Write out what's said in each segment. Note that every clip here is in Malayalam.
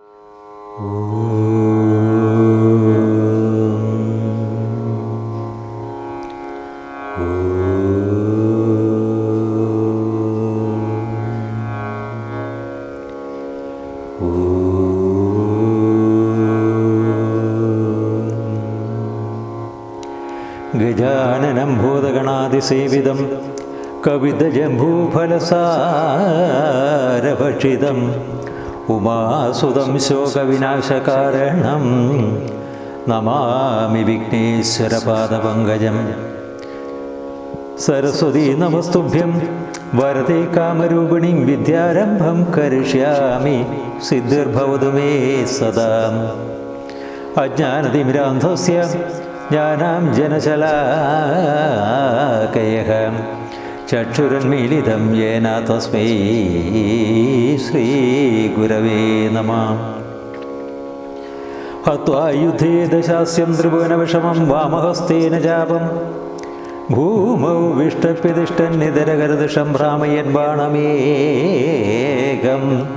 ഗജാനനം ഭൂതഗണാതിസേവിതം കവിതജംഭൂഫലസാരഭക്ഷിതം ഉമാസുതം ശോകവിനാശകാരണം നമാമി വിഘ്നേശ്വരപാദപങ്കജം. സരസ്വതീ നമസ്തുഭ്യം വരദേ കാമരൂപിണീം വിദ്യാരംഭം കരിഷ്യാമി സിദ്ധിർഭവതു മേ സദാ. അജ്ഞാനതിമിരാന്ധസ്യ ജ്ഞാനാം ജനശലാകയഃ ചക്ഷുരന്മീലിതം യേന തസ്മൈ ശ്രീഗുരവേ നമഃ. ഹത്വാ യുദ്ധേ ദശാസ്യം ത്രിഭുവനവിഷമം വാമഹസ്തേന ചാപം ഭൂമൗ വിഷ്ടപ്യതിഷ്ഠൻ നിതരകരദൃശം ഭ്രാമയൻ ബാണമേകം.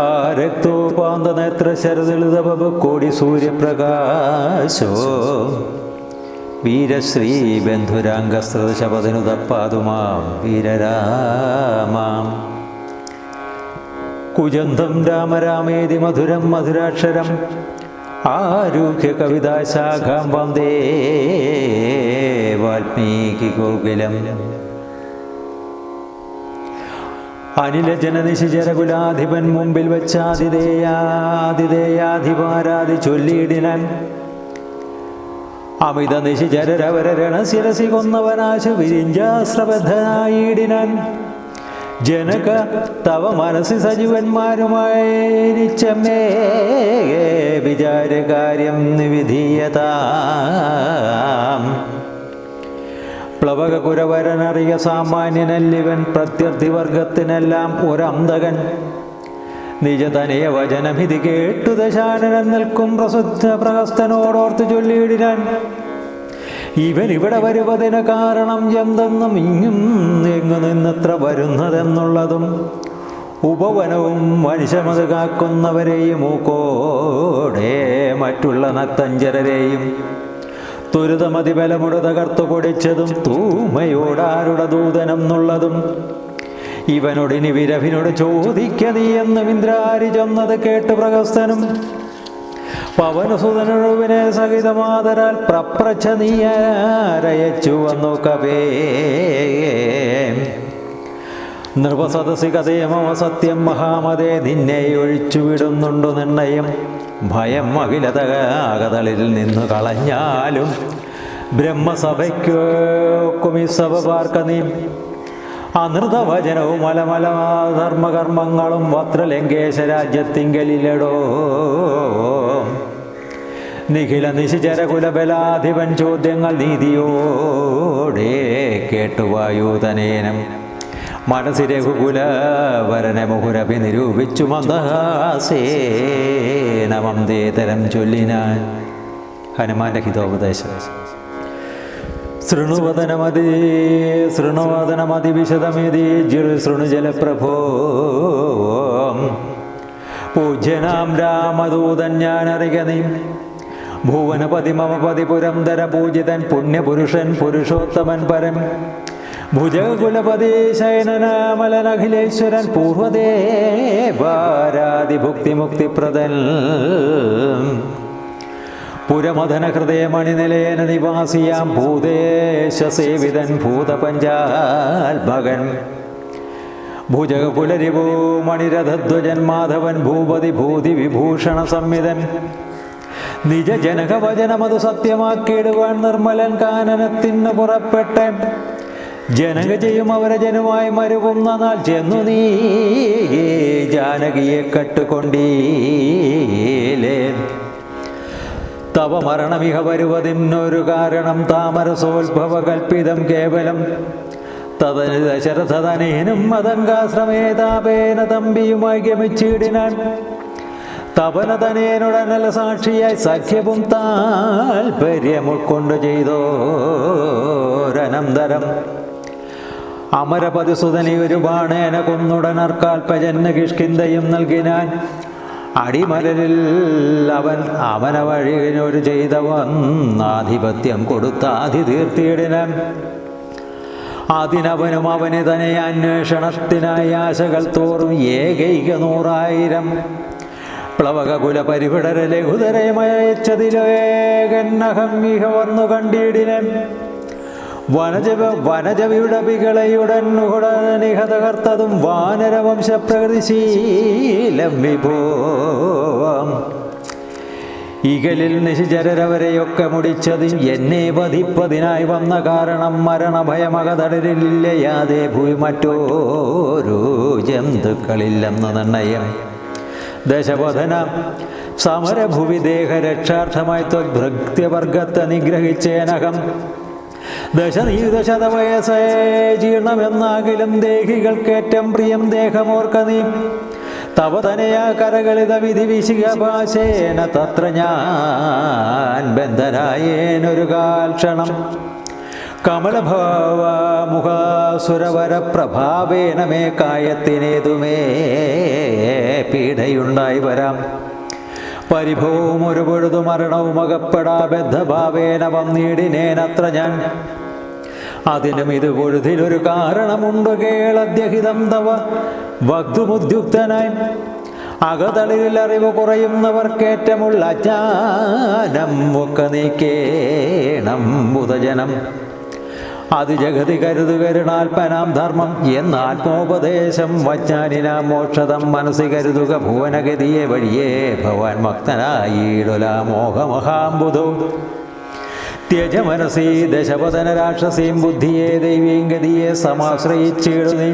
ആരക്തോപാന്തനേത്ര ശരദളിതപ കോടി സൂര്യപ്രകാശോ വീരശ്രീ ബന്ധുരാംഗസ്ത്രശപതിനുതപ്പാതുമാം വീരരാമാം. കുജന്തം രാമ രാമേതി മധുരം മധുരാക്ഷരം ആരൂഹ്യ കവിതാശാഖാം വന്ദേ വാൽമീകി ഗോകുലം. അനിലജനനിശിചരകുലാധിപൻ മുമ്പിൽ വച്ചാതിഥേയാതിഥേയാധിപാരാതി ചൊല്ലിയിടിനാൻ. അമിത നിശിചരരവരണശിരസി കൊന്നവനാശു വിരിഞ്ചാശ്രബദ്ധനായിടിനാൻ. ജനക തവ മനസ്സി സജീവന്മാരുമായിരിച്ചമ്മേ വിചാരകാര്യം വിധീയതാം. പ്ലവകുരവരനറിയ സാമാന്യനല്ലിവൻ പ്രത്യർത്ഥിവർഗത്തിനെല്ലാം ഒരന്തകൻ. നിജതനയ വചനമിതി കേട്ടു ദശാനനൻ നിൽക്കും പ്രസിദ്ധ പ്രഹസ്തനോടോർത്തു ചൊല്ലിയിടിനാൻ. ഇവൻ ഇവിടെ വരുവതിന് കാരണം എന്തെന്നും ഇങ്ങും എങ്ങു നിന്നത്ര വരുന്നതെന്നുള്ളതും ഉപവനവും മനുഷ്യമത് കാക്കുന്നവരെയും ഊക്കോടെ മറ്റുള്ള നക്തഞ്ചരരെയും തുരിതമതിബലമുട തകർത്തു പൊടിച്ചതും തൂമയോടാരുടെ ദൂതനെന്നുള്ളതും ഇവനോടിനി വിരവിനോട് ചോദിക്ക നീ എന്ന് ഇന്ദ്രാരി ചൊന്നത് കേട്ട് പ്രഹസ്തനും പവനസുതനുവിനെ സഹിതമാതരാൽ പ്രപ്രച്ഛ നീയരയച്ചു വന്നു കവേ. നൃപസദസി കഥയമോ സത്യം മഹാമതേ നിന്നെ ഒഴിച്ചു വിടുന്നുണ്ടു നിർണയം. ഭയം അഖിലതകതളിൽ നിന്നു കളഞ്ഞാലും ബ്രഹ്മസഭയ്ക്കും ഈ സഭ പാർക്ക നീ. അനൃതവചനവും മലമലധർമ്മകർമ്മങ്ങളും വത്രലങ്കേശ രാജ്യത്തിങ്കലിലടോ. നിഖില നിശിചരകുലബലാധിപൻ ചോദ്യങ്ങൾ നീതിയോടെ കേട്ടുവായൂതനേനം. മനസ്സിരഘുകുലവരനെ മുഹുരഭി നിരൂപിച്ചു മന്ദഹാസേനമന്തേതരം ചൊല്ലിനാൻ. ഹനുമാന്റെ ഹിതോപദേശം. ശൃണുവദനമതി വിശദമിതി ശൃണുജലപ്രഭോ. പൂജ്യനാം രാമദൂതൻ ഞാനറിക നീ. ഭുവനപതി മമപതി പുരന്തര പൂജിതൻ പുണ്യപുരുഷൻ പുരുഷോത്തമൻ പരം. ഭുജകുലപതി ശയനനാമലനഖിലേശ്വരൻ പൂർവദേവാരാതിഭുക്തിമുക്തിപ്രദൻ. പുരമദന ഹൃദയമണിനിലയന നിവാസിയാം ഭൂദേശസേവിതൻ ഭൂതപഞ്ചാത്മകൻ. ഭുജകുലരിപൂ മണിരഥധ്വജൻ മാധവൻ ഭൂപതി ഭൂതി വിഭൂഷണ സംവിധൻ. നിജജനകവചനമതു സത്യമാക്കിയിടുവാൻ നിർമ്മലൻ കാനനത്തിനു പുറപ്പെട്ട. ജനക ചെയ്യും അവരെ ജനുമായി മരുവുന്ന നാൾ ചെന്നു നീ ജാനകിയെ കട്ടുകൊണ്ടീലേ. തവ മരണമിഹ വരുവതിനൊരു കാരണം താമരസോത്ഭവ കൽപ്പിതം കേവലം. തദന് ദശരഥതനേനും മതങ്കാശ്രമേതാപേന തമ്പിയുമായി ഗമിച്ചിടിനാൻ. തപനതനേനുടനല സാക്ഷിയായി സഖ്യവും താൽപര്യം ഉൾക്കൊണ്ട് ചെയ്തോരനന്തരം. അമരപതിസുതനി ഒരു ബാണേന കൊന്നുടനർക്കാൽപ്പജന് കിഷ്കിന്തയും നൽകിനാൻ. അടിമലരിൽ അവൻ അവന വഴിയൊരു ചെയ്തവന്നാധിപത്യം കൊടുത്താധി തീർത്തിയിടിനാൻ. അതിനവനും അവന് തന്നെ അന്വേഷണത്തിനായി ആശകൾ തോറും ഏകൈക 100,000 പ്ലവകകുല പരിവിടര ലഘുതരമയച്ചതിലേകന്നഹം ഇഹ വന്നു കണ്ടിടിനെ. വനജവിടപികളയുടൻ നിഹ തകർത്തതും വാനരവംശ പ്രകൃതിശീലം വിഭോം. ഇകലിൽ നിശിചരവരെയൊക്കെ മുടിച്ചതും എന്നെ വധിപ്പതിനായി വന്ന കാരണം മരണഭയമകതടരില്ലയാതെ ഭൂമി മറ്റോരോ ജന്തുക്കളില്ലെന്ന നിർണയം. ദശവധന സമരഭുവി ദേഹരക്ഷാർത്ഥമായി ത്വദ്ഭൃത്യവർഗത്തെ നിഗ്രഹിച്ചേനകം. ദശനീതശതവയസ്സേ ജീർണമെന്നാകിലും ദേഹികൾക്കേറ്റം പ്രിയം ദേഹമോർക്ക നീ. തവ തനയാ കരകളിത വിധി വിശികപാശേന തത്ര ഞാൻ ബന്ധനായേനൊരു കാൽക്ഷണം. കമലഭാവ മുഖാസുരവര പ്രഭാവേന മേ കായത്തിനേതുമേ പീഡയുണ്ടായി വരാം. പരിഭവവും ഒരു പൊഴുതു മരണവും അകപ്പെടാ ബദ്ധഭാവേന വന്നിടിനേനത്ര ഞാൻ. അതിനും ഇത് പൊഴുതിലൊരു കാരണമുണ്ട് കേളദ്യഹിതം തവ വക്തുമുദ്യുക്തനായി. അകതളിരിൽ അറിവ് കുറയുന്നവർക്കേറ്റമുള്ള അജ്ഞാനം ഒക്കെ നീക്കേണം ബുധജനം. അത് ജഗതി കരുതുകരുണാൽപ്പനാം ധർമ്മം എന്നാത്മോപദേശം വജ്ഞാനിനാം മോക്ഷതം മനസ്സി കരുതുക ഭുവനഗതിയെ വഴിയേ ഭവാൻ ഭക്തനായിടൊലാ മോഹമഹാംബുധോ. ത്യജ മനസീ ദശപതന രാക്ഷസീം ബുദ്ധിയെ ദൈവീം ഗതിയെ സമാശ്രയിച്ചിടുന്നീ.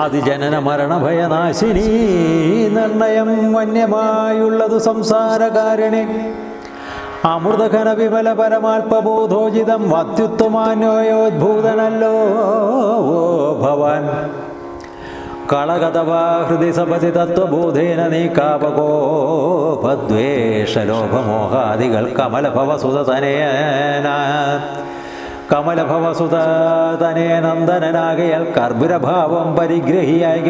അതിജനന മരണഭയനാശിനീ നിർണയം വന്യമായുള്ളതു സംസാരകാരണി. അമൃതഘന വിമല പരമാൽപബോധോജിതം അത്യുത്തമാന്യോയോദ്ഭൂതനല്ലോ ഭവാൻ. കളകതവാ ഹൃദി സപതി തത്വബോധേന നീകാപകോപദ്വേഷലോഭമോഹാദികൾ കമലഭവസുതനേനന്ദനാകയാൽ കർപ്പുരഭാവം പരിഗ്രഹിയായി.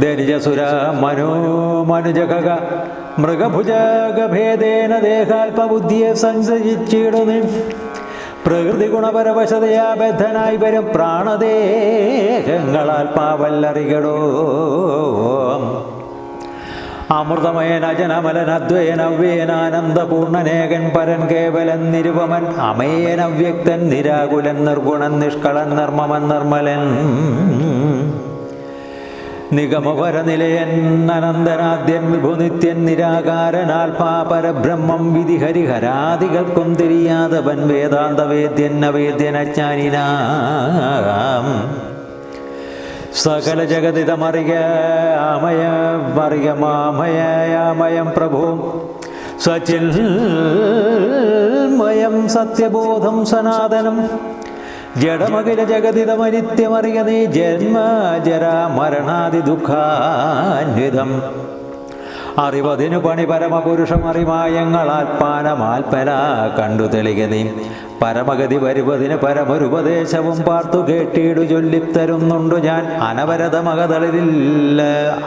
ധനിജസുര മനുജക മൃഗഭുജഗഭേദേന ദേഹാൽപബുദ്ധിയെ സഞ്ചരിച്ചിടുന്നു. പ്രകൃതി ഗുണപരവശതയാ ബദ്ധനായി വരും പ്രാണദേഹങ്ങളാൽ പാവല്ലറികടോ. അമൃതമയൻ അജനമലൻ അദ്വയനവ്യേനാനന്ദപൂർണനേകൻ പരൻ കേവലൻ നിരുപമൻ അമേയൻ അവ്യക്തൻ നിരാകുലൻ നിർഗുണൻ നിഷ്കളൻ നിർമ്മമൻ നിർമ്മലൻ നിഗമപരനിലയൻ അനന്തനാദ്യൻ വിഭുനിത്യൻ നിരാകാരനാൽ പാപരബ്രഹ്മം വിധി ഹരിഹരാദികൾക്കും തിരിയാതവൻ വേദാന്തവേദ്യൻ അവേദ്യനജ്ഞാനിനാം. സകല ജഗതിതമറിയാമയം പ്രഭു സച്ചിന്മയം സത്യബോധം സനാതനം. ജഡമകില ജഗതിതമനിത്യമറിയ നീ ജന്മ ജരാ മരണാദി ദുഃഖാന്വിതം. അറിവതിനു പണി പരമപുരുഷം അറിമായങ്ങളാൽപ്പാനമാൽപ്പന കണ്ടു തെളിക നീ. പരമഗതി വരുവതിന് പരമൊരുപദേശവും പാർത്തു കേട്ടിടു ചൊല്ലിത്തരുന്നുണ്ടു ഞാൻ. അനവരതമകതളിരില്ല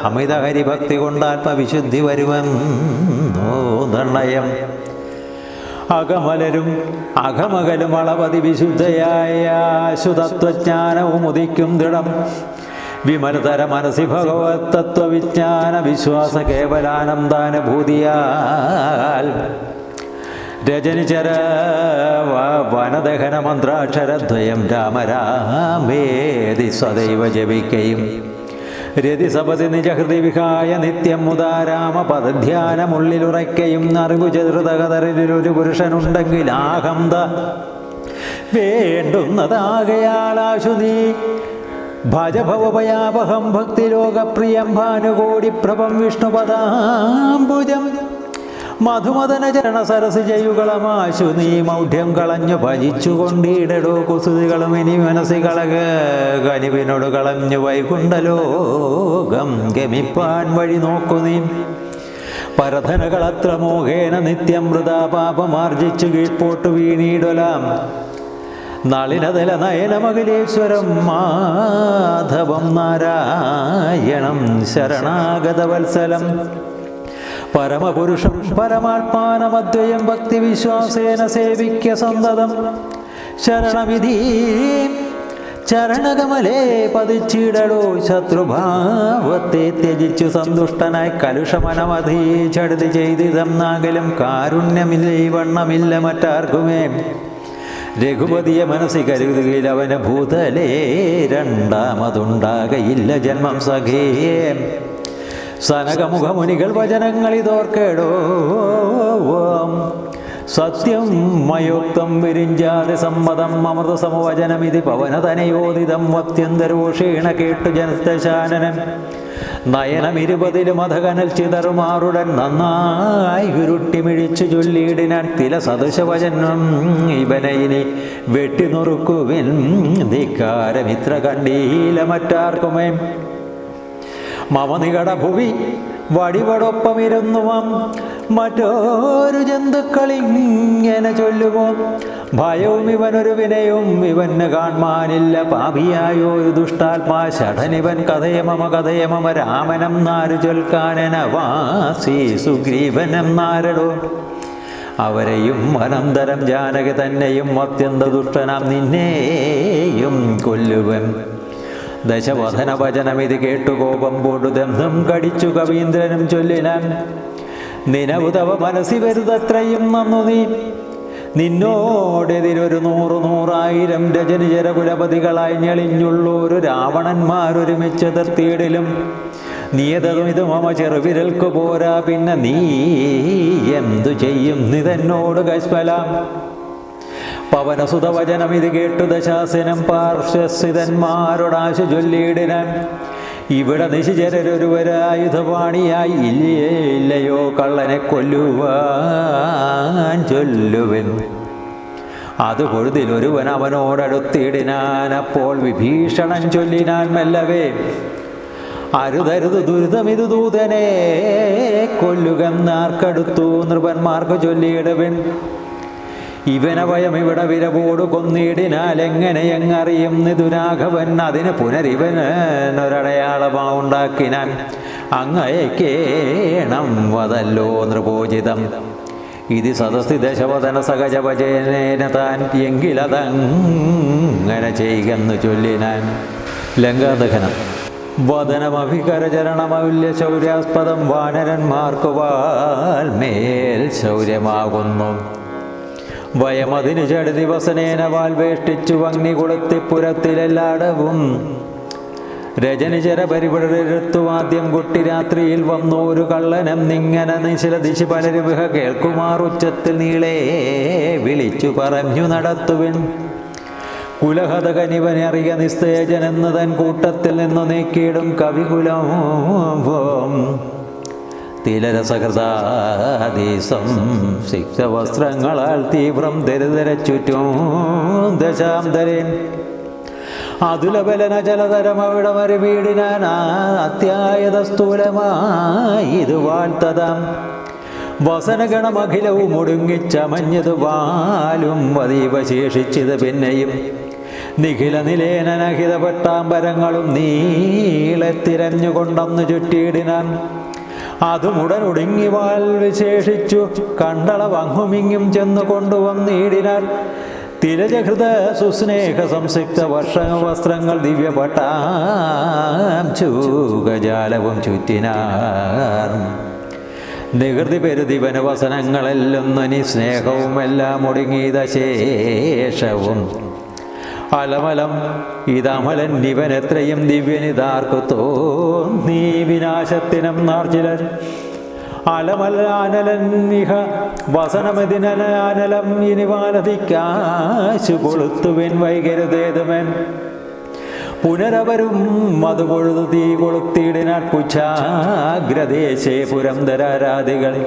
അമിത ഹരിഭക്തി കൊണ്ടാത്മവിശുദ്ധി വരുവെന്നോ നിർണയം. അകമലരും അകമകലും അളവതി വിശുദ്ധയായ ശുതത്വജ്ഞാനവും ഉദിക്കും ദൃഢം. വിമലതര മനസ്സി ഭഗവത് തത്വവിജ്ഞാന വിശ്വാസ കേവലാനന്ദാനുഭൂതിയാൽ രജനിചര വനദഹന മന്ത്രാക്ഷരദ്വയം രാമ രാമേതി സ്വദൈവ ജപിക്കയും. രതിസപതി നിജഹൃതി വിഹായ നിത്യം മുതാരാമ പദധ്യാനമുള്ളിലുറയ്ക്കയും. അറിവു ചെറുതകതറിലൊരു പുരുഷനുണ്ടെങ്കിൽ ആഹംത വേണ്ടുന്നതാകയാളാശു നീ. ഭജഭവഭയാവഹം ഭക്തിലോകപ്രിയം ഭാനുകോടിപ്രഭം വിഷ്ണുപദാംബുജം. മധുമദന ചരണ സരസി ചെയ്യുകളമാശു നീ. മൗഢ്യം കളഞ്ഞു ഭജിച്ചു കൊണ്ടിടടോ കുസുതികളും ഇനി മനസ്സി കനിവിനോട് കളഞ്ഞു വൈകുണ്ഠലോകം ഗമിപ്പാൻ വഴി നോക്കു നീ. പരധനകളത്ര മോഹേന നിത്യം വൃഥാ പാപമാർജിച്ചു കീഴ്പോട്ടു വീണീടൊലാം. നളിനതല നയനമഖിലേശ്വരം മാധവം നാരായണം ശരണാഗതവത്സലം പരമപുരുഷം പരമാത്മാനമദ്വയം ഭക്തിവിശ്വാസേന സേവിക്ക സന്തതം ശരണവിധി ചരണകമലേ പതിച്ചിടലോ ശത്രുഭാവത്തെ ത്യജിച്ചു സന്തുഷ്ടനായി കലുഷമനമധീ ചടുതി ചെയ്തിതം നാഗലും കാരുണ്യമില്ല ഈ വണ്ണമില്ല മറ്റാർക്കുമേ രഘുപതിയെ മനസ്സിൽ കരുതുകയിൽ അവന് ഭൂതലേ രണ്ടാമതുണ്ടാകയില്ല ജന്മം സഖേ സനകമുഖമുനികൾ വചനങ്ങളിതോർക്കേടോ സത്യം മയോക്തം വിരിഞ്ചാതി സമ്മതം അമൃതസമവചനമിതി പവനതനയോദിതം അത്യന്തരോഷീണ കേട്ടു ജനസ്ഥശാനനം നയനമിരുപതിലും അധകനൽ ചിതറുമാറുടൻ നന്നായി ഉരുട്ടിമിഴിച്ചു ചൊല്ലിയിടിനാൻ തില സദൃശവചനം ഇവനെ ഇനി വെട്ടിനുറുക്കുവിൻ ധിക്കാരമിത്ര കണ്ടീല മറ്റാർക്കുമേ മമ നികട ഭുവി വടിവടൊപ്പമിരുന്നുവാം മറ്റൊരു ജന്തുക്കളിങ്ങനെ ചൊല്ലുമോ ഭയവും ഇവനൊരു വിനയവും ഇവന് കാൺമാനില്ല പാപിയായൊരു ദുഷ്ടാത്മാ ഷഠനിവൻ കഥയ മമ രാമനം നാരു ചൊൽക്കാനനവാസി സുഗ്രീവനം നാരടോ അവരെയും അനന്തരം ജാനകി തന്നെയും അത്യന്ത ദുഷ്ടനാം നിന്നെയും കൊല്ലുവൻ ദശവധന വചനമിത് കേട്ടു കോപം പൊടുതെന്നും കടിച്ചു കവീന്ദ്രനും ചൊല്ലിനാൻ നിനവുതവ മനസ്സി വരുതത്രയും നന്നു നീ നിന്നോടെതിരൊരു 100,000 രജനിചരകുലപതികളായി ഞെളിഞ്ഞുള്ളൊരു രാവണന്മാരൊരുമിച്ച് തീർത്തിയിടിലും നീയതും ഇത് മമ ചെറുവിരൽക്കു പോരാ പിന്നെ നീ എന്തു ചെയ്യും നിതെന്നോട് കൈസ്മലാം പവനസുതവചനം ഇത് കേട്ടു ദശാസനം പാർശ്വസ്ഥിതന്മാരോടാശു ചൊല്ലിയിടിനാൻ ഇവിടെ നിശിചരൊരുവരായുധപാണിയായി ഇല്ലയോ കള്ളനെ കൊല്ലുവാൻ ചൊല്ലുവൻ അത് പൊഴുതിലൊരുവൻ അവനോടടുത്തിടിനാൻ അപ്പോൾ വിഭീഷണൻ ചൊല്ലിനാൻ മെല്ലവേ അരുതരുത് ദുരിതമിതു ദൂതനെ കൊല്ലുകെന്നാർക്കടുത്തു നൃപന്മാർക്ക് ചൊല്ലിയിടുവൻ ഇവനഭയം ഇവിടെ വിരവോട് കൊന്നിടിനാൽ എങ്ങനെയെങ്ങറിയും നിതുരാഘവൻ അതിന് പുനരിവനൊരടയാളമാവുണ്ടാക്കിനാൻ അങ്ങയക്കേണം വതല്ലോ നൃപോചിതം ഇത് സദസ്തി ദശവദന സഹജവചേന താൻ എങ്കിലതങ്ങനെ ചെയ്യുകെന്ന് ചൊല്ലിനാൻ ലങ്കാദഹനം വദനമഭികരചരണമൗല്യ ശൗര്യാസ്പദം വാനരന്മാർക്കു വാൽമേൽ ശൗര്യമാകുന്നു വയമതിനു ചടി ദിവസനേന വാൽ വേഷ്ടിച്ചു വങ്ങി കൊളുത്തിപ്പുരത്തിലെല്ലാടവും രജനിചര പരിപടരുത്തു ആദ്യം കുട്ടി രാത്രിയിൽ വന്നോരു കള്ളനം നിങ്ങനെ നിശിലദിശി പലരുമിഹ കേൾക്കുമാർ ഉച്ചത്തിൽ നീളേ വിളിച്ചു പറഞ്ഞു നടത്തുവിൻ കുലഹതകനിവനെ അറിയ നിസ്തേജനെന്ന് തൻ കൂട്ടത്തിൽ നിന്നു നീക്കിയിടും കവികുലം തിലരസകൃതാദീസം സിക്തവസ്ത്രങ്ങളാൽ തീവ്രം ദരിദ്ര ചുറ്റും ദശാന്തരൻ അതുലബലന ജലതരമവിടമറി വീടിനാൻ അത്യായത സ്ഥൂലമായി ഇത് വാഴ്ത്തതാം വസനഗണമഖിലവും ഒടുങ്ങിച്ചമഞ്ഞത് വാലും വതീവശേഷിച്ചത് പിന്നെയും നിഖില നിലേനനഹിത പട്ടാമ്പരങ്ങളും നീളെ തിരഞ്ഞുകൊണ്ടന്നു ചുറ്റിയിടിനാൻ അതുമുടൻ ഒടുങ്ങി വാൽ വിശേഷിച്ചു കണ്ടള വങ്ങുമിങ്ങും ചെന്നു കൊണ്ടുവന്നിടിനാൽ തിലജഹൃത സുസ്നേഹ സംസിക്ത വസ്ത്രങ്ങൾ ദിവ്യപട്ടാം ചൂകജാലവും ചുറ്റിനാർ നികൃതി പെരുതിവന വസനങ്ങളെല്ലൊന്നനി സ്നേഹവും എല്ലാം ഒടുങ്ങിയത ശേഷവും അലമലം ഇതമലൻ ഇവൻ എത്രയും ദിവ്യനിതാർക്കു തോന്നീ വിനാശത്തിനം നാർച്ചിലൻ അലമലാനലൻ ഇഹ വസനമതിനലാനലം ഇനി വാനതിക്കാശു കൊളുത്തുവൻ വൈകരുതേതുമൻ പുനരവരും മതു കൊഴുതു തീ കൊളുത്തിയിടിനാൽ കുച്ഛാഗ്രദേശേ പുരന്തരാരാധികളിൽ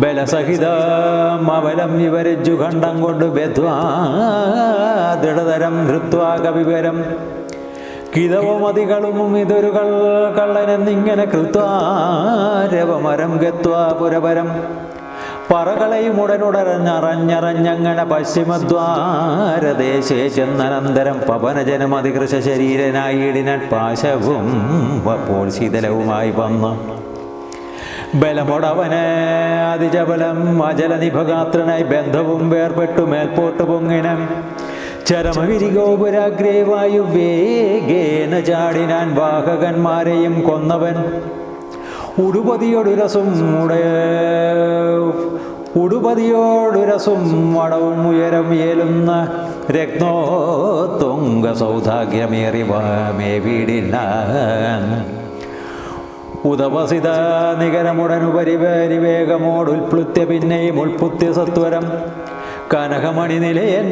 ബലസഹിതമവലം വിവരിച്ചു ഖണ്ഡം കൊണ്ട് ബദ്ധ്വാ ദൃഢതരം ധൃത്വാ കവിവരം കിതവമതികളും ഇതൊരു കള്ളനെന്നിങ്ങനെ കൃത്വാരവമരം ഗത്വാ പുരപരം പറകളയും ഉടനുടരഞ്ഞറഞ്ഞറഞ്ഞങ്ങനെ പശ്ചിമദ്വാരദേശേ ചെന്നനന്തരം പവനജനം അധികൃശ ശരീരനായിടിനാൽ പാശവും അപ്പോൾ ശീതലവുമായി വന്നു ബലമൊടവന് അതിജബലം അജലനിഭഗാത്രനായി ബന്ധവും വേർപെട്ടു മേൽപോട്ട് പൊങ്ങിനം ചരമഗിരിഗോപുരാഗ്രേ വായുവേഗേന ചാടിനാൻ വാഹകന്മാരെയും കൊന്നവൻ ഉടുപതിയോടുരസും വടവും ഉയരം ഏലുന്ന രത്നോത്തുംഗ സൗഭാഗ്യമേറി മേവിടില്ല ഉദവസിത നികരമുടനുപരിവേഗമോടുൽപ്ലുത്യ പിന്നെയും ഉൾപുത്യ സത്വരം കനകമണി നിലയൻ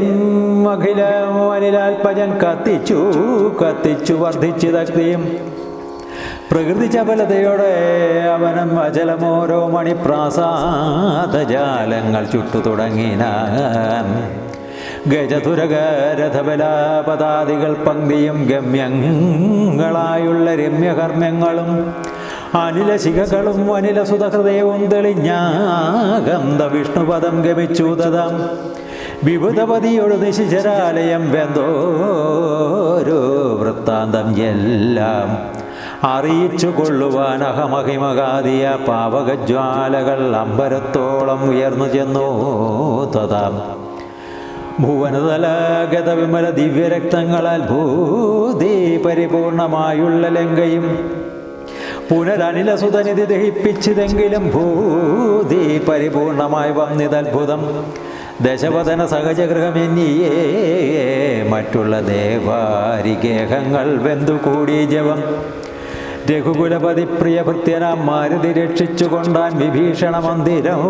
അഖിലമനിലാൽപജൻ കത്തിച്ചു വർദ്ധിച്ചിതക്തിയും പ്രകൃതി ചപലതയോടെ അവനം അചലമോരോ മണിപ്രാസാദജാലങ്ങൾ ചുട്ടു തുടങ്ങിന ഗജതുരകരഥബലപദാദികൾ പങ്ക്തിയും ഗമ്യങ്ങളായുള്ള രമ്യകർമ്മ്യങ്ങളും അനിലശിഖകളും അനിലസുതഹൃദയവും തെളിഞ്ഞാഗന്ധ വിഷ്ണുപദം ഗമിച്ചൂതതാം വിഭുതപതിയോട് നിശിചരാലയം വെന്തോരോ വൃത്താന്തം എല്ലാം അറിയിച്ചു കൊള്ളുവാൻ അഹമഹിമകാദിയ പാവകജ്വാലകൾ അമ്പരത്തോളം ഉയർന്നു ചെന്നു തഥാം ഭുവനതലഗത വിമല ദിവ്യരക്തങ്ങളാൽ ഭൂതി പരിപൂർണമായുള്ള ലങ്കയും പുനരനിലസുതനിധി ദഹിപ്പിച്ചതെങ്കിലും ഭൂതി പരിപൂർണമായി വന്നിതത്ഭുതം ദശവദന സഹജഗൃഹമെന്നിയേ മറ്റുള്ള ദേവാരിഗേഹങ്ങൾ വെന്തുകൂടി ജവം രഘുകുലപതി പ്രിയ ഭൃത്യനാം മാരുതി രക്ഷിച്ചുകൊണ്ടാൻ വിഭീഷണ മന്ദിരം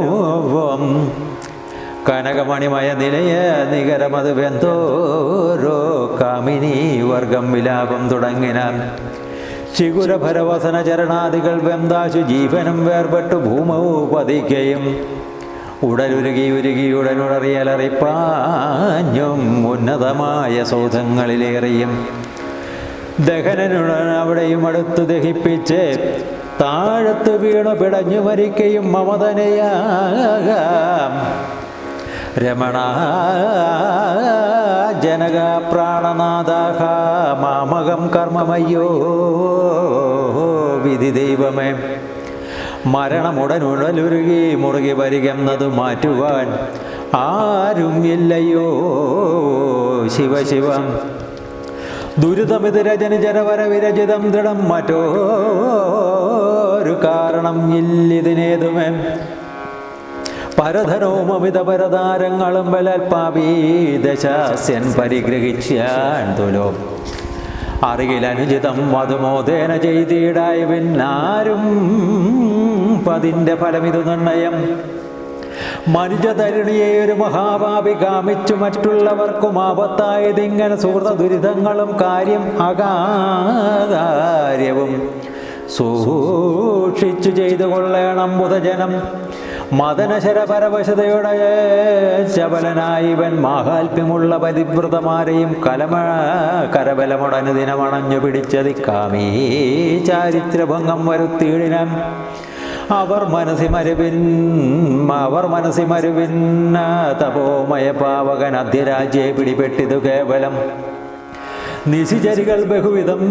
കനകമണിമയ നിലയ നികരമത് വെന്തോരോ കാമിനി വർഗം വിലാപം തുടങ്ങിനാൻ ശിഖുരഭരവസന ചരണാദികൾ വെന്താശു ജീവനും വേർപെട്ടു ഭൂമവും പതിക്കയും ഉടനുരുകിയുടനുടറിയലറിപ്പാഞ്ഞും ഉന്നതമായ സൗധങ്ങളിലേറിയും ദഹനനുടൻ അവിടെയും അടുത്തു ദഹിപ്പിച്ച് താഴത്തു വീണു പിടഞ്ഞു മരിക്കയും മമതനയാകാം രമണ ജനക പ്രാണനാഥാഹ മാമകം കർമ്മമയ്യോ വിധി ദൈവമേ മരണമുടനുടലുരുകി മുറുകി വരികെന്നത് മാറ്റുവാൻ ആരും ഇല്ലയോ ശിവശിവം ദുരിതമിത് രജനി ജനവര വിരചിതം ദൃഢം മറ്റോരു കാരണം ഇല്ലിതിനേതുമേ പരധനവും അമിത പരതാരങ്ങളും ബലൽപാപീ ദശാസ്യൻ പരിഗ്രഹിച്ചാൻ തുലോ അറിയിലനുചിതം മധുമോദേന ചെയ്തിടായി പിന്നാരും പതിൻ്റെ ഫലമിതു നിർണയം മനുജതരുണിയെ ഒരു മഹാപാപി കാമിച്ചു മറ്റുള്ളവർക്കും ആപത്തായതിങ്ങനെ സുഹൃത ദുരിതങ്ങളും കാര്യം അകാര്യവും സൂക്ഷിച്ചു ചെയ്തു കൊള്ളണം ബുധജനം മദനശരപരവശതയുടെ ശബലനായി ഇവൻ മാഹാത്മ്യമുള്ള പരിവൃതമാരെയും കരബലമുടനുദിനമണഞ്ഞു പിടിച്ചതി കാമീ ചാരിത്രഭംഗം വരുത്തിയിടിനം അവർ മനസ്സി മരുവിൻ തപോമയ പാവകൻ അധ്യരാജ്യെ പിടിപെട്ടിതു കേവലം നിശിചരികൾ ബഹുവിധം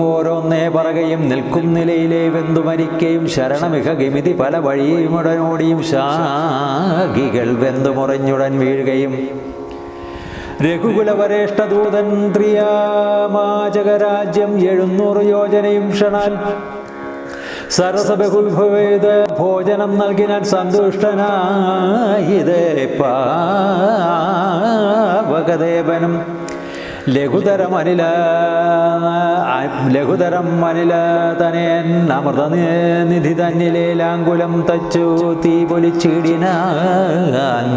ഓരോന്നേ പറകയും നിൽക്കും നിലയിലെ വെന്തു മരിക്കയും ശരണമിക ഗമിതി പല വഴിയുമുടനോടിയും ശാഖികൾ വെന്തുമുറഞ്ഞുടൻ വീഴുകയും രഘുകുലവരേഷ്ഠദൂതൻ ത്രിയാമാചകരാജ്യം 700 യോജനയും ക്ഷണാൽ സരസബഹുവിഭവേദ ഭോജനം നൽകിനാൽ സന്തുഷ്ടനായിതേ പാവകദേവനും ലഘുതരം അനില തനയൻ അമൃതനിധി തന്നിലെ ലാങ്കുലം തച്ചു തീ പൊലിച്ചിടിനാൻ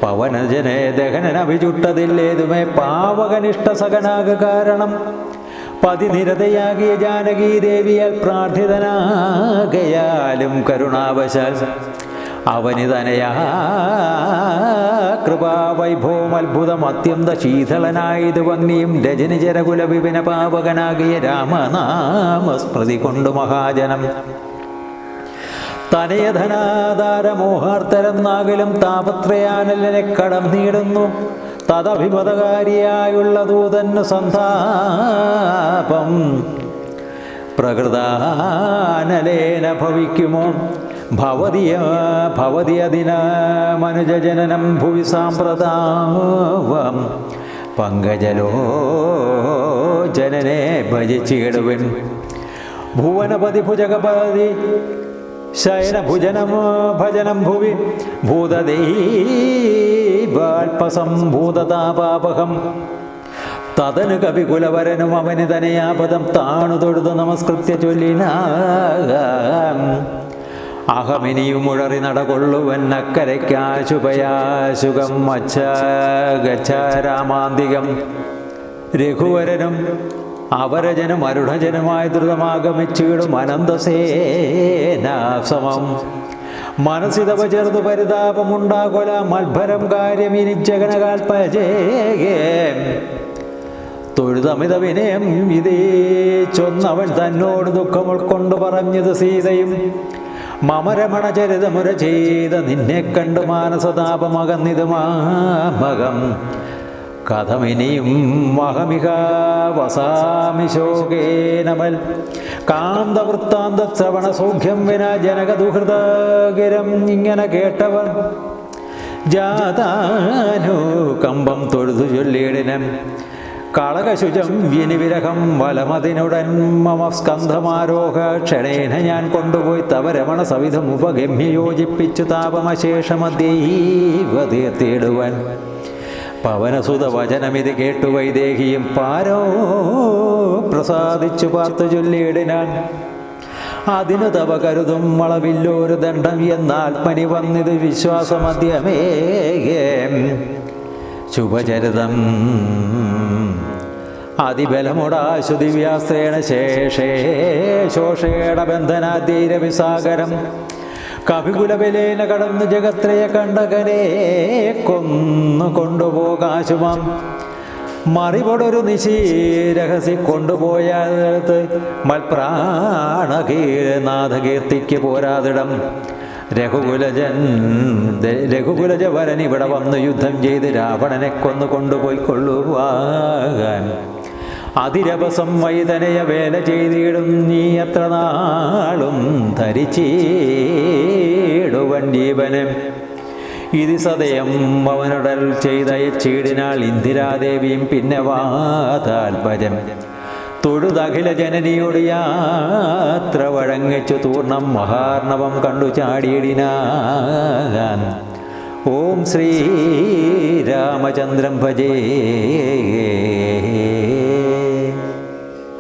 പവനജനെ ദഹനനഭിചുട്ടതില്ലേതുമേ പാവകനിഷ്ഠ സകനാക കാരണം പതിനിരതയാകിയ ജാനകീ ദേവിയാൽ പ്രാർത്ഥിതനാകയാലും കരുണാവശാൽ അവനിതനയാ കൃപാവൈഭവം അത്ഭുതം അത്യന്ത ശീതളനായത് വന്യം രജനിചരകുല വിപിന പാവകനാകിയ രാമനാമസ്മൃതി കൊണ്ടു മഹാജനം തനയധനാധാരമോഹാർത്തരെന്നാകിലും താപത്രയാനലിനെ കടം നീടുന്നു. തദഭിമതകാരിയായുള്ള ദൂതന് സന്താപം പ്രകൃതാനലേന ഭവിക്കുമോ? ഭവതി അതിന മനുജജനനം ഭുവി സാമ്പ്രതാവം പങ്കജലോചനനെ ഭജിച്ചിടുവൻ. ഭുവനപതി ഭുജഗപതി ശയനഭുജനം ഭജനം ഭുവി ഭൂതദൈവാൽപസംഭൂതതാപാപഹം. തതനു കവികുലവരനും അവന് തനയാപദം താണു തൊഴുതു നമസ്കൃത്യ ചൊല്ലിനാകാം. അഹമിനിയും ഉഴറി നടകൊള്ളുവൻ അക്കരയ്ക്കാശുഭയാശുകം മച്ച ഗച്ഛ രാമാന്തികം. രഘുവരനും അവരജനും അരുണജനുമായി ദ്രുതമാഗമിച്ചിടും അനന്തസേനാസമം. മനസ്സിതവ ചെറുതു പരിതാപമുണ്ടാകൊല മത്ഭരം കാര്യമിനി ജഗനകാൽപജേ. തൊഴുതമിത വിനയം ഇതേ ചൊന്നവൻ തന്നോട് ദുഃഖം ഉൾക്കൊണ്ടു പറഞ്ഞത് സീതയും. മമരമണ ചരിതമുര ചെയ്ത നിന്നെ കണ്ട് മാനസതാപമകന്നിത് മാമകം. കഥമിനിയും മഹമിക വസാമി ശോകേനമൽ കാന്തവൃത്താന്ത ശ്രവണ സൗഖ്യം വിന ജനകദുഹൃതഗിരം. ഇങ്ങനെ കേട്ടവർ ജാതാനുകമ്പം തൊഴുതു ചൊല്ലിയിടിനം. കളകശുചം വിനിവിരഹം വലമതിനുടൻ മമ സ്കന്ധമാരോഹ ക്ഷണേന ഞാൻ കൊണ്ടുപോയി തവ രമണ സവിധം ഉപഗമ്യ യോജിപ്പിച്ചു താപമശേഷമദ്യൈവ തീർത്തിടുവാൻ. പവനസുത വചനമിത് കേട്ടു വൈദേഹിയും പാരോ പ്രസാദിച്ചു പാർത്തു ചൊല്ലിയിടിനാൻ. അതിനു തവ കരുതും വളവില്ലൊരു ദണ്ഡം എന്നാത്മനി വന്നിത് വിശ്വാസമദ്യമേ. ശുഭചരിതം അതിബലമുടാശു ദിവ്യാസ്ത്രേണ ശേഷേ ശോഷേണ ബന്ധനാധീരവിസാഗരം. കവികുലബലേന കടന്നു ജഗത്രയ കണ്ടകനെ കൊന്നു കൊണ്ടുപോകാശുമാം. മറിപൊടൊരു നിശീരഹസി കൊണ്ടുപോയത് മൽപ്രാണനാഥകീർത്തിക്ക് പോരാതിടം. രഘുകുലജവരൻ ഇവിടെ വന്ന് യുദ്ധം ചെയ്ത് രാവണനെ കൊന്നു കൊണ്ടുപോയി കൊള്ളുവാൻ. അതിരപസം വൈതനയ വേല ചെയ്തിടും നീ എത്ര നാളും ധരിച്ചിടുവൻ ജീവനും. ഇത് സദയം അവനുടൽ ചെയ്തയച്ചീടിനാൾ ഇന്ദിരാദേവിയും പിന്നെ വാതാൽപര്യം. തൊഴുതഖില ജനനിയോട് യാത്ര വഴങ്ങിച്ചു തൂർണം മഹാർണവം കണ്ടു ചാടിയിടിനാൻ. ഓം ശ്രീരാമചന്ദ്രം ഭജേ.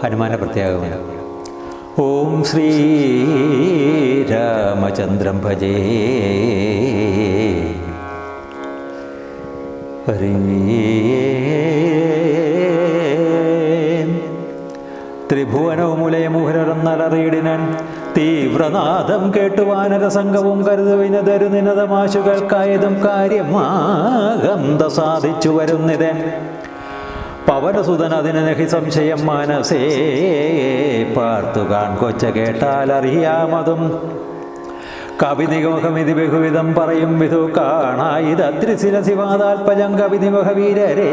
ഹനുമാന പ്രത്യേകമാണ്. ഓം ശ്രീരാമചന്ദ്രം ഭജേ. ഹരി ത്രിഭുവനവുമുലയമുഹരന്നലറിയിടിനൻ. തീവ്രനാദം കേട്ടു വാനരസംഘവും കരുതുവിനതരുനിനതമാശുകൾക്കായതും കാര്യമാകന്ത സാധിച്ചു വരുന്നിതൻ. പവനസുതൻ അതിന് നഹി സംശയം മനസേ പാർത്തു കാൺ കൊച്ച കേട്ടാലറിയാമതും. കവിനിമഹമിതി ബഹുവിധം പറയും വിധു കാണായിതദ്രിശിരസിവാതാൽപജം കവിനിമഹവീരരേ.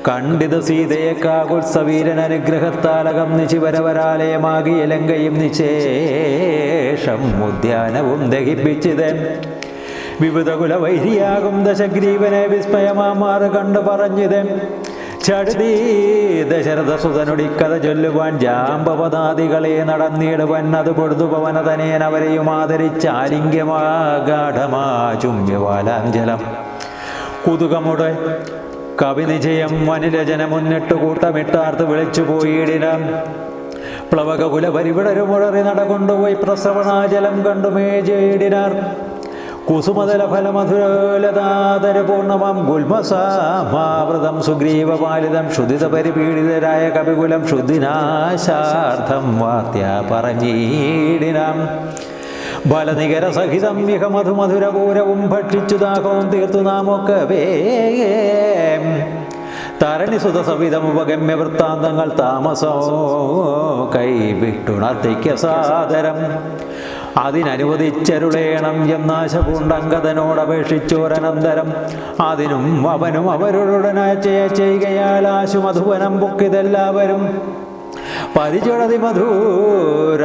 കണ്ടിത് സീതയെ കാകുത്സവീരൻ അനുഗ്രഹത്താലകം നിശിവരവരാലയമാകിയ ലങ്കയും നിശേഷം ഉദ്യാനവും ദഹിപ്പിച്ചിതൻ. വിവിധകുല വൈരിയാകും ദശഗ്രീവനെ വിസ്മയമാമാറ് കണ്ടു പറഞ്ഞിതൻ. ചടുതി ദശരഥസുതനുടിക്കഥ ചൊല്ലുവാൻ ജാമ്പവതാദികളെ നടന്നിടുവൻ. അത് പൊടുതു പവനതനേൻ അവരെയും ആദരിച്ചാലിംഗ്യമാഗാഠമാചുമ്യവാലാഞ്ജലം. കുതുകമുടെ കവിനിജയം വനിരചന മുന്നിട്ട് കൂട്ടമിട്ടാർത്ത് വിളിച്ചു പോയിടിനാം. പ്ലവകകുല പരിവിടരുമുഴറി നടകൊണ്ടുപോയി പ്രസവണാജലം കണ്ടു മേജയിടിനാർ. കുസുമതല ഫലമധുരലതാതര പൂർണ്ണമാം ഗുൽമസാമാവൃതം സുഗ്രീവപാലിതം ക്ഷുധിത പരിപീഡിതരായ കവികുലം ശുദ്ധിനാശാർത്ഥം വാർത്യ പറഞ്ഞീടിനാം. ബലനികര സഹിതം ഇഹ മധുമധുരപൂരവും ഭക്ഷിച്ചു ദാഹവും തീർത്തു നാമൊക്കെ വേഗം. തരണിസുത സവിധമുപഗമ്യ വൃത്താന്തങ്ങൾ താമസോ കൈവിട്ടുണർത്തിക്ക സാദരം. അതിനനുവദിച്ചരുളേണം എന്നാശ പൂണ്ടങ്കദനോടപേക്ഷിച്ചോരനന്തരം അതിനും അവനും അവരുടനായ ചെയ്യുകയാൽ ആശു മധുവനം പൊക്കിതെല്ലാവരും പരിചുടതി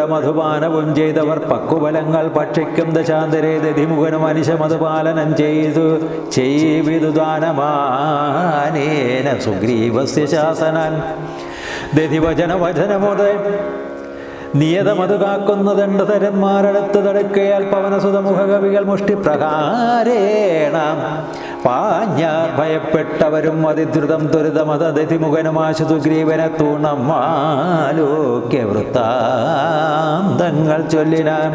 മധുപാനവും ചെയ്തവർ പക്കുബലങ്ങൾ ഭക്ഷിക്കും ദശാന്തരേ ദധിമുഖനും അനിശ മധുപാലനം ചെയ്തു ദാനമാനേന സുഗ്രീവസ്യ ശാസനാൻ ദധിവചനവചനമോദ നിയതമതു കാക്കുന്ന ദണ്ഡധരന്മാരടുത്ത് തടുക്കയാൽ പവനസുതമുഖകവികൾ മുഷ്ടിപ്രകാരേണ പാഞ്ഞാർ ഭയപ്പെട്ടവരും അതിദ്രുതം ത്വരിതമതതിമുഖനുമാശു സുഗ്രീവനെ തൂണമാലോക്യ വൃത്താന്തങ്ങൾ ചൊല്ലിനാൻ.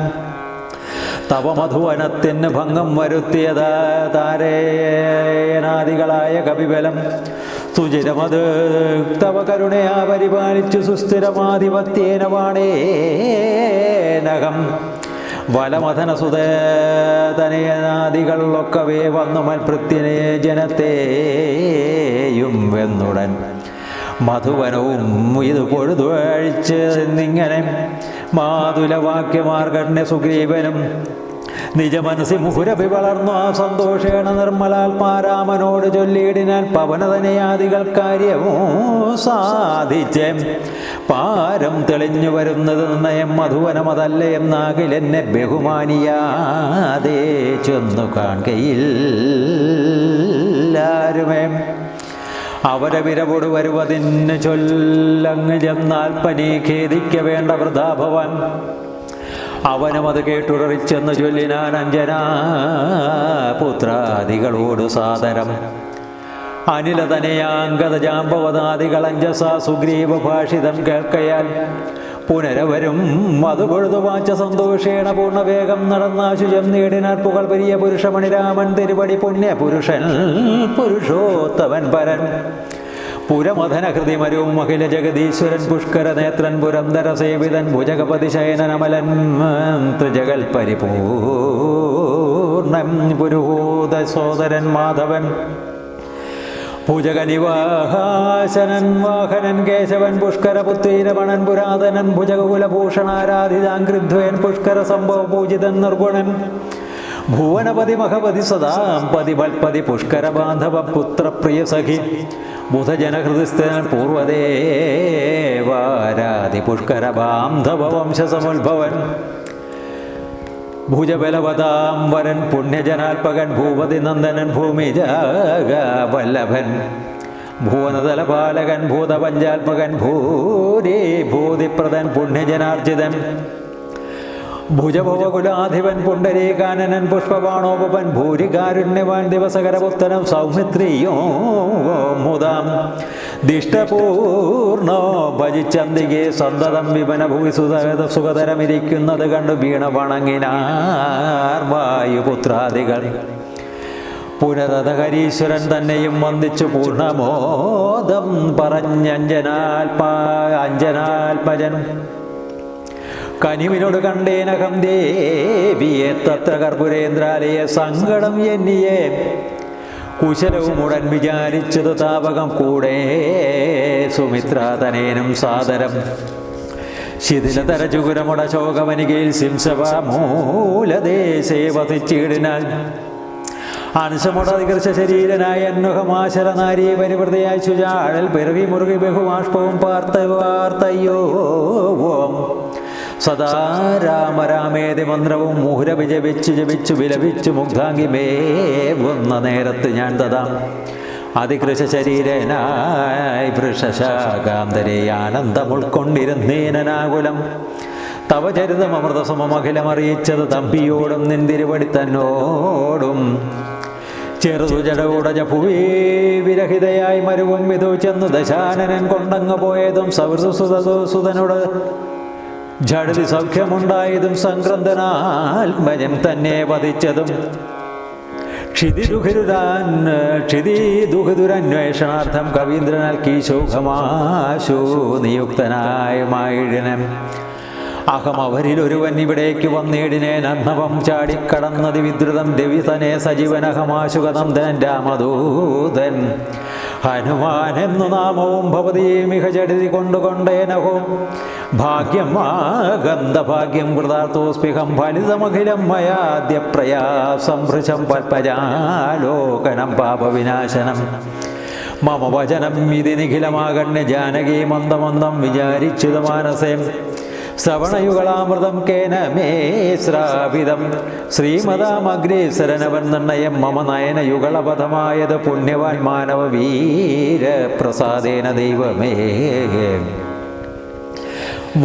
തവമധുവനത്തിന് ഭംഗം വരുത്തിയതാ താരേനാദികളായ കവിബലം സുചിരമത് തവ കരുണയാ പരിപാലിച്ചു സുസ്ഥിരമാധിപത്യേന വാണേനകം വലമഥനസുതനയാദികളൊക്കവേ വന്നു മൽഭൃത്യനെ ജനത്തെയും വെന്നുടൻ മധുവനവും ഇത് പൊഴുതുവഴിച്ച് എന്നിങ്ങനെ മാതുലവാക്യമാർഗണ്യ സുഗ്രീവനും നിജമനസി മുഹുരഭി വളർന്നു ആ സന്തോഷേണ നിർമ്മലാത്മാരാമനോട് ചൊല്ലിയിടിനാൽ പവനതനയാദികൾ കാര്യമോ സാധിച്ചേ പാരം തെളിഞ്ഞു വരുന്നത് നയം മധുവനമതല്ല എന്നാകിലെന്നെ ബഹുമാനിയാതെ ചെന്നു കാണുകയില്ലാരുമേ അവരെ വിരവോട് വരുവതിന് ചൊല്ലങ്ങ് ചെന്നാൽ പനി ഖേദിക്ക വേണ്ട വൃഥാഭവൻ അവനും അത് കേട്ടുററിച്ചെന്ന് ചൊല്ലിനാൻ അഞ്ജനാ പുത്രാദികളോട് സാദരം അനിലതനയാംഗത ജാമ്പവതാദികൾ അഞ്ജസ സുഗ്രീവ ഭാഷിതം കേൾക്കയാൽ പുനരവരും മധു കൊഴുതുവാച്ച സന്തോഷേണ പൂർണ്ണവേഗം നടന്നാശുചം നേടിനാർ പുകൾ പെരിയ പുരുഷമണിരാമൻ തിരുവടി പുണ്യപുരുഷൻ പുരുഷോത്തമൻ പരൻ പുരമഥനഹൃതിമരും അഖില ജഗദീശ്വരൻ പുഷ്കര നേത്രൻ പുരന്തര സേവിതൻ ഭുജഗപതി ശയനമലൻ ത്രിജഗൽ പരിപൂർണം പുരുഹൂത സോദരൻ മാധവൻ ഭുജഗനിവാഹാസനൻ വാഹനൻ കേശവൻ പുഷ്കരപുത്രീരമണൻ പുരാതനൻ ഭുജകുലഭൂഷണാരാധിതാംഘ്രിധ്വേൻ പുഷ്കര സംഭവ പൂജിതൻ നിർഗുണൻ ഭുവനപതി മഹപതി സദാം പതി ബൽപതി പുഷ്കര ബാന്ധവ പുത്രപ്രിയ സഖി ബുധജനഹൃദിസ്ഥൻ പൂർവദേവാരാധി പുഷ്കര ബാന്ധവ വംശസമുത്ഭവൻ ഭുജബലവതാം വരൻ പുണ്യജനാത്മകൻ ഭൂപതി നന്ദനൻ ഭൂമിജാവല്ലഭൻ ഭുവനതലപാലകൻ ഭൂതപഞ്ചാത്മകൻ ഭൂരി ഭൂതിപ്രദൻ പുണ്യജനാർജിതൻ ഭുജഭവകുലാധിപൻ പുണ്ടരീകാനനൻ പുഷ്പബാണോപൻ ഭൂരികാരുണ്യവാൻ ദിവസകരപുത്തനം സൗമിത്രിയോ മുതാം ദിഷ്ടപൂർണോ ഭജിച്ചന്തികെ സന്തതം വിപന ഭൂവി സുഖതരമിരിക്കുന്നത് കണ്ടു വീണ വണങ്ങിനാർ വായുപുത്രാദികൾ പുനരതഹരീശ്വരൻ തന്നെയും വന്ദിച്ചു പൂർണ്ണമോദം പറഞ്ഞഞ്ജനാൽപജൻ കനിവിനോട് കണ്ടേനകം ദേവിയെ തത്ര കർപ്പുരേന്ദ്രാലയ സങ്കടം എന്നിയെ കുശലവും ഉടൻ വിചാരിച്ചത് താപകം കൂടെ സുമിത്രാതനേനും സാദരം ശിഥിലതര ചുകുരമുട ശോകവനികയിൽ സിംസവ മൂലദേശേ വസിച്ചിടിനാൽ അംശമുടതികൃശ ശരീരനായ അന്നുഹമാശര നാരിയെ പരിവൃതയായി ശുചാഴൽ പിറവി മുറുകി ബഹുമാഷ്പവും വാർത്തയ്യോ സദാ രാമരാമേതി മന്ത്രവും മുഹുരവി ജപിച്ചു വിലപിച്ചു മുഗ്ധാംഗി മേവുന്ന നേരത്ത് ഞാൻ തഥാം അതികൃശ ശരീരനായി വൃഷശാകാന്തരെ ആനന്ദം ഉൾക്കൊണ്ടിരുന്നേനാകുലം തവ ചരിതം അമൃതസമമഖിലമറിയിച്ചത് തമ്പിയോടും നിന്തിരുവടി തന്നോടും ചെറുതു ജടകൂടജ ഭുവി വിരഹിതയായി മരുവും വിധു ചെന്നു ദശാനനൻ കൊണ്ടങ്ങ് പോയതും സൗഹൃദസുതനോട് ജഡതി സൗഖ്യമുണ്ടായതും സംക്രന്ദനാത്മജൻ തന്നെ വധിച്ചതും ക്ഷിതിദുഹിതുരന്വേഷണാർത്ഥം കവീന്ദ്രനാൽ കീശോഖമാശു നിയുക്തനായ മായിഴനം അഹം അവരിലൊരുവൻ ഇവിടേക്ക് വന്നിടിനേൻ അർണവം ചാടിക്കടന്നതി വിദ്രുതം രവിതനെ സജീവനഹമാശുകനന്ദൻ രാമദൂതൻ ഹനുമാനെന്നു നാമവും ഭവതീമിഹ ചടിതി കൊണ്ടുകൊണ്ടേനഹോ ഭാഗ്യം ഗന്ധഭാഗ്യം കൃതാർത്ഥോസ്പിഹം ഫലിതമഖിലം മയാദ്യ പ്രയാസം ഭൃശം പൽപജാലോകനം പാപവിനാശനം മമ വചനം ഇതി നിഖിലമാകണ്യ ജാനകീ മന്ദമന്ദം വിചാരിച്ചിത മാനസേ ശ്രവണയുഗളാമൃതം കേന മേ ശ്രാവിതം ശ്രീമതാമഗ്രേസരനവൻ നിർണയം മമ നയനയുഗളപഥമായത് പുണ്യവാൻ മാനവ വീര പ്രസാദേന ദൈവമേ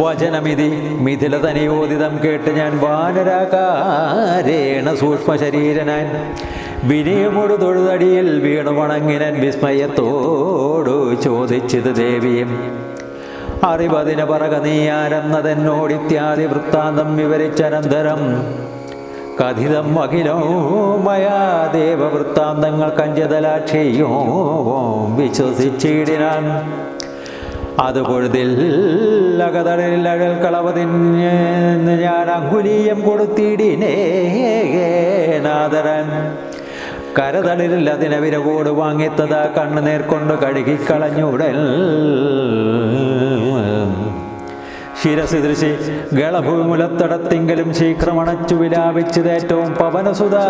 വചനമിതി മിഥിലതനയോദിതം കേട്ട് ഞാൻ വാനരാകാരേണ സൂക്ഷ്മശരീരനാൻ വിനയമോട് തൊഴുതടിയിൽ വീണു വണങ്ങിനൻ വിസ്മയത്തോടു ചോദിച്ചത് ദേവിയും അറിവതിന് പറക നീ ആരെന്നതെന്നോടിത്യാദി വൃത്താന്തം വിവരിച്ചനന്തരം കഥിതം അഖിലോ മയാ ദേവവൃത്താന്തങ്ങൾ കഞ്ചതലാക്ഷിയോ വിശ്വസിച്ചിടിനാൻ അത് പൊഴുതിൽ അകതടലിൽ അഴൽ കളവതിന് ഞാൻ അങ്കുലീയം കൊടുത്തിടിനേ നാദരൻ കരതളിരിൽ അതിനെ വിരവോട് വാങ്ങിത്തതാ കണ്ണു നേർക്കൊണ്ട് കഴുകിക്കളഞ്ഞുടൽ ശിരസി ദൃശി ഗളഭൂമുലത്തടത്തിങ്കലും ശീഘ്രമണച്ചു വിലാപിച്ചതേറ്റവും പവനസുതാ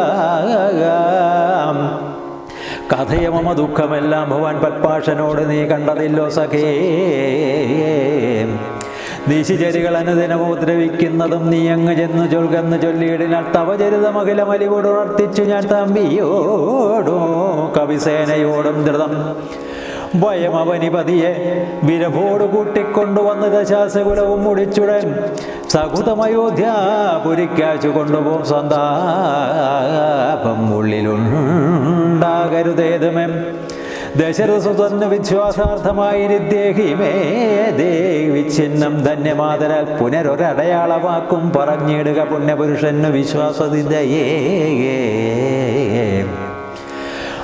കഥയ മമ ദുഃഖമെല്ലാം ഭവാൻ പത്പാഷനോട് നീ കണ്ടതില്ലോ സഖേ നിശിചരികൾ അനുദിനമുദ്രവിക്കുന്നതും നീ അങ്ങ് ചെന്നു ചൊൽകെന്ന് ചൊല്ലിയിടിനാൽ തവചരിതമഖിലമലിവോടുണർത്തിച്ചു ഞാൻ തമ്പിയോടോ കവിസേനയോടും ധൃതം ഭയം അവനിപതിയെ വിരഭോട് കൂട്ടിക്കൊണ്ടുവന്ന് ദശാസകുലവും മുടിച്ചുടൻ സകുതമയോധ്യാപുരിക്കാച്ചു കൊണ്ടുപോകും സന്താപം ഉള്ളിലുണ്ടാകരുതേതുമേ ദശരസുതന് വിശ്വാസാർത്ഥമായി നിദ്ദേഹിമേ ദേവിച്ഛിന്നം ധന്യമാതരാൽ പുനരൊരടയാളവാക്കും പറഞ്ഞിടുക പുണ്യപുരുഷന് വിശ്വാസതിദയേ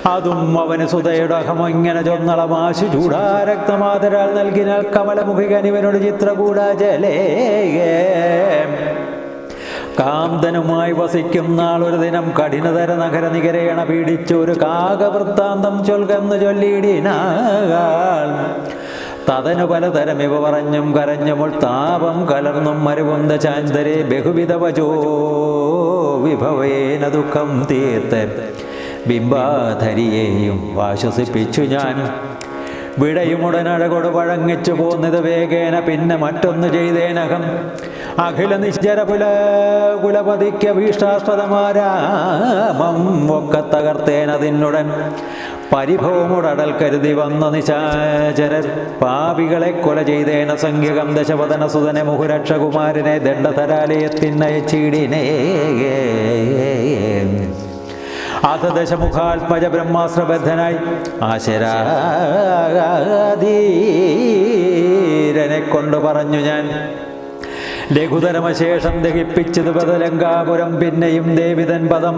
അതും അവന് സുതയുടെ അഹമൊങ്ങനെ ചൊന്നളമാശു ചൂടാരക്തമാതരാൽ നൽകിനാൽ കമലമുഖികനിവനോട് ചിത്രകൂടാചലേ കാന്തനുമായി വസിക്കും നാളൊരു ദിനം കഠിനതര നഗര നികരേണ പീഡിച്ചൊരു കാകവൃത്താന്തം ചൊൽകെന്ന് ചൊല്ലിയിടിനാൾ തതനു പലതരം ഇവ പറഞ്ഞും കരഞ്ഞുമ്പോൾ താപം കലർന്നും മരുവുന്ന ചാന്തരെ ബഹുവിധവചോ വിഭവേന ദുഃഖം തീർത്ത് ബിംബാധരിയെയും ആശ്വസിപ്പിച്ചു ഞാൻ വിടയുമുടനഴകൊട് വഴങ്ങിച്ചു പോന്നിത് വേഗേന പിന്നെ മറ്റൊന്നു ചെയ്തേനകം അഖില നിശ്ചര കുലപതിക്ക് ഭീഷ്ടാസ്പദമാരാമം ഒക്കെ തകർത്തേനതിനുടൻ പരിഭവമുടൽ കരുതി വന്ന നിശാചരർ പാപികളെ കൊല ചെയ്തേന സംഖ്യകം ദശവദന സുതനെ മുഹുരക്ഷകുമാരനെ ദണ്ഡധരാലയത്തിനയച്ചിടിനേ അഥ ദശമുഖാത്മജ ബ്രഹ്മാസ്ത്രബദ്ധനായി ആശരാധീരനെ കൊണ്ട് പറഞ്ഞു ഞാൻ ലഘുതരമശേഷം ദഹിപ്പിച്ചത് ബദലങ്കാപുരം പിന്നെയും ദേവിതൻ പദം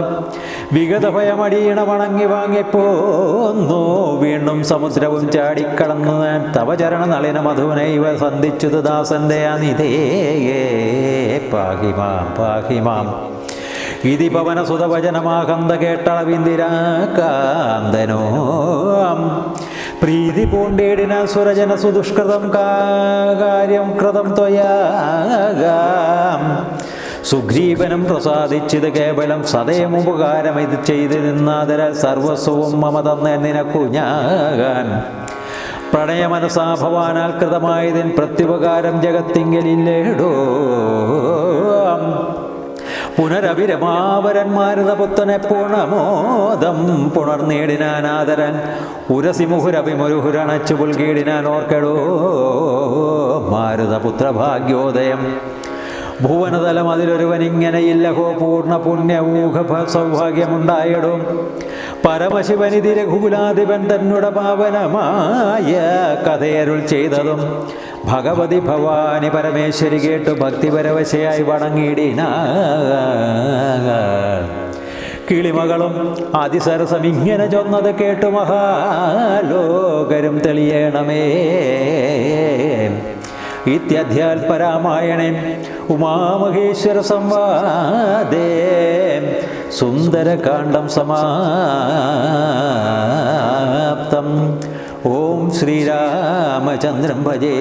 വിഗതഭയമടീണ വണങ്ങി വാങ്ങിപ്പോന്നു വീണ്ടും സമുദ്രവും ചാടിക്കടന്നു ഞാൻ തവചരണ നളിന മധുനൈവ സന്ധിച്ചത് ദാസന്റെ അനിതേ പാഹിമാം പാഹിമാം ഇതി പവനസുതവചനമാകന്ത കേട്ടളവിന്ദിരാകാന്തനോ പ്രീതി പൂണ്ടേടിന സുരജന സുദുഷ്കൃതം കാര്യം കൃതം ത്വയാകാം സുഗ്രീവനും പ്രസാദിച്ചിത് കേവലം സദയമുപകാരം ഇത് ചെയ്ത് നിന്നാതര സർവസ്വവും മമ തന്നെ നിനക്കു ഞാൻ പ്രണയമനസാഭവാനാൽ കൃതമായതിൻ പ്രത്യുപകാരം ജഗത്തിങ്കലില്ലേടോ പുനരഭിരമാവരന്മാരുത പുത്തനെ പൂർണമോദം പുണർനേടിനാനാദരൻ ഉരസിമുഹുരഭിമുരുഹുരണച്ചു പുൽകീടിനാൻ ഓർക്കടോ മാരുതപുത്രഭാഗ്യോദയം ഭുവനതലം അതിലൊരുവനിങ്ങനെയില്ലഹോ പൂർണ്ണ പുണ്യമൂഖ സൗഭാഗ്യമുണ്ടായിടും പരമശിവനിധി രഘുകുലാധിപൻ തന്നുടെ പാവനമായ കഥയരുൾ ചെയ്തതും ഭഗവതി ഭവാനി പരമേശ്വരി കേട്ടു ഭക്തിപരവശയായി വണങ്ങിയിടിന കിളിമകളും അതിസരസം ഇങ്ങനെ ചൊന്നത് കേട്ടു മഹാലോകരും തെളിയണമേ ഇത്യധ്യാൽ പരാമായണേ ഉമാമഹേശ്വര സംവാദേ സുന്ദരകാണ്ഡം സമാപ്തം. ഓം ശ്രീരാമചന്ദ്രം ഭജേ